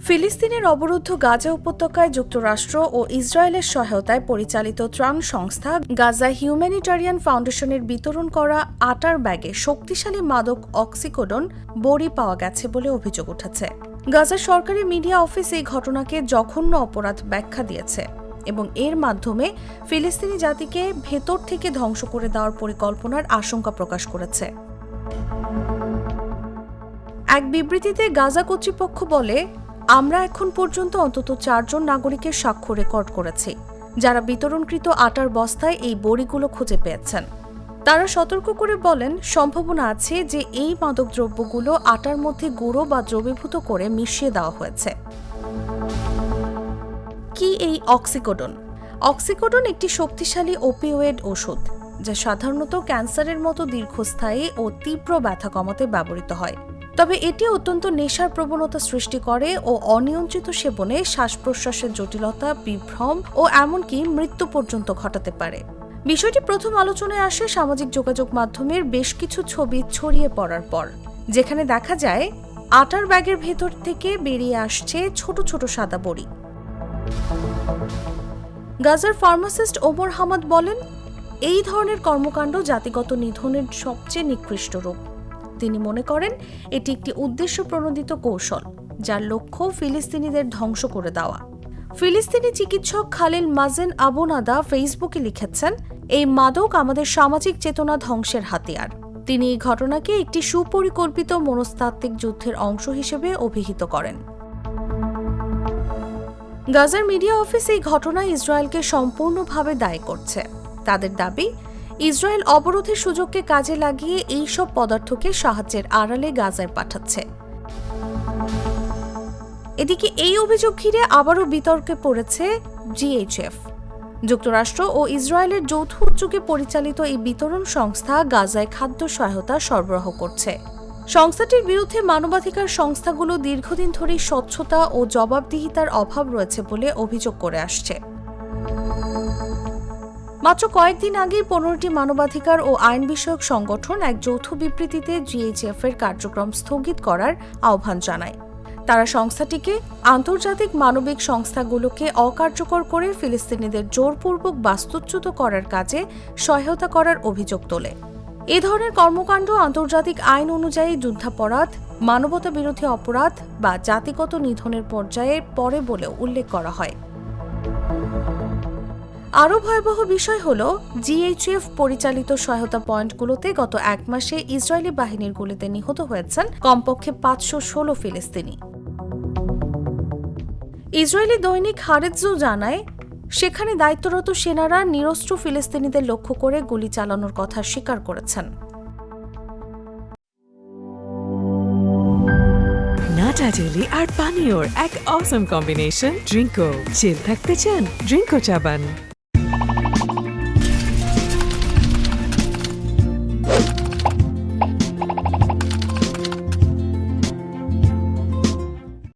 ফিলিস্তিনের অবরুদ্ধ গাজা উপত্যকায় যুক্তরাষ্ট্র ও ইসরায়েলের সহায়তায় পরিচালিত ত্রাণ সংস্থা গাজা হিউম্যানিটারিয়ান ফাউন্ডেশনের বিতরণ করা আটার ব্যাগে শক্তিশালী মাদক অক্সিকোডন বড়ি পাওয়া গেছে বলে অভিযোগ উঠেছে। গাজার সরকারি মিডিয়া অফিস এই ঘটনাকে জঘন্য অপরাধ ব্যাখ্যা দিয়েছে এবং এর মাধ্যমে ফিলিস্তিনি জাতিকে ভেতর থেকে ধ্বংস করে দেওয়ার পরিকল্পনার আশঙ্কা প্রকাশ করেছে। এক বিবৃতিতে গাজা কর্তৃপক্ষ বলে, আমরা এখন পর্যন্ত অন্তত 4 জন নাগরিকের সাক্ষ্য রেকর্ড করেছি যারা বিতরণকৃত আটার বস্তায় এই বড়িগুলো খুঁজে পেয়েছেন। তারা সতর্ক করে বলেন, সম্ভাবনা আছে যে এই মাদকদ্রব্যগুলো আটার মধ্যে গুঁড়ো বা দ্রবীভূত করে মিশিয়ে দেওয়া হয়েছে। কি এই অক্সিকোডন? অক্সিকোডন একটি শক্তিশালী ওপিওয়েড ওষুধ যা সাধারণত ক্যান্সারের মতো দীর্ঘস্থায়ী ও তীব্র ব্যথা কমাতে ব্যবহৃত হয়। তবে এটি অত্যন্ত নেশার প্রবণতা সৃষ্টি করে ও অনিয়ন্ত্রিত সেবনে শ্বাস-প্রশ্বাসের জটিলতা, বিভ্রম ও এমনকি মৃত্যু পর্যন্ত ঘটাতে পারে। বিষয়টি প্রথম আলোচনায় আসে সামাজিক যোগাযোগ মাধ্যমের বেশ কিছু ছবি ছড়িয়ে পড়ার পর, যেখানে দেখা যায় আটার ব্যাগের ভেতর থেকে বেরিয়ে আসছে ছোট ছোট সাদা বড়ি। গাজার ফার্মাসিস্ট ওমর হামাদ বলেন, এই ধরনের কর্মকাণ্ড জাতিগত নিধনের সবচেয়ে নিকৃষ্ট রূপ। তিনি মনে করেন এটি একটি উদ্দেশ্য প্রণোদিত কৌশল যার লক্ষ্য ফিলিস্তিনিদের ধ্বংস করে দেওয়া। ফিলিস্তিনি চিকিৎসক খালিল মাজেন আবু নাদা ফেসবুকে লিখেছেন, এই মাদক আমাদের সামাজিক চেতনা ধ্বংসের হাতিয়ার। তিনি এই ঘটনাকে একটি সুপরিকল্পিত মনস্তাত্ত্বিক যুদ্ধের অংশ হিসেবে অভিহিত করেন। গাজার মিডিয়া অফিস এই ঘটনায় ইসরায়েলকে সম্পূর্ণভাবে দায়ী করছে। তাদের দাবি, ইসরায়েল অবরোধের সুযোগকে কাজে লাগিয়ে এই সব পদার্থকে সাহায্যের আড়ালে গাজায় পাঠাচ্ছে। এদিকে এই অভিযোগ ঘিরে আবারও বিতর্কে পড়েছে জিএইচএফ। যুক্তরাষ্ট্র ও ইসরায়েলের যৌথ উদ্যোগে পরিচালিত এই বিতরণ সংস্থা গাজায় খাদ্য সহায়তা সরবরাহ করছে। সংস্থাটির বিরুদ্ধে মানবাধিকার সংস্থাগুলো দীর্ঘদিন ধরেই স্বচ্ছতা ও জবাবদিহিতার অভাব রয়েছে বলে অভিযোগ করে আসছে। মাত্র কয়েকদিন আগেই 15টি মানবাধিকার ও আইন বিষয়ক সংগঠন এক যৌথ বিবৃতিতে জিএইচএফ এর কার্যক্রম স্থগিত করার আহ্বান জানায়। তারা সংস্থাটিকে আন্তর্জাতিক মানবিক সংস্থাগুলোকে অকার্যকর করে ফিলিস্তিনিদের জোরপূর্বক বাস্তুচ্যুত করার কাজে সহায়তা করার অভিযোগ তোলে। এ ধরনের কর্মকাণ্ড আন্তর্জাতিক আইন অনুযায়ী যুদ্ধাপরাধ, মানবতা বিরোধী অপরাধ বা জাতিগত নিধনের পর্যায়ে পড়ে বলেও উল্লেখ করা হয়। আরও ভয়াবহ বিষয় হল, জিএইচএফ পরিচালিত সহায়তা পয়েন্টগুলোতে গত 1 মাসে ইসরায়েলি বাহিনীর গুলিতে নিহত হয়েছেন কমপক্ষে 516 ফিলিস্তিনি। ইসরায়েলি দৈনিক হারেৎজও জানায়, সেখানে দায়িত্বরত সেনারা নিরস্ত্র ফিলিস্তিনিদের লক্ষ্য করে গুলি চালানোর কথা স্বীকার করেছেন। নাটা জেলি আর পানীয়র এক অসম কম্বিনেশন ড্রিঙ্কো। চিল থাকতে চান? ড্রিঙ্কো চাবান।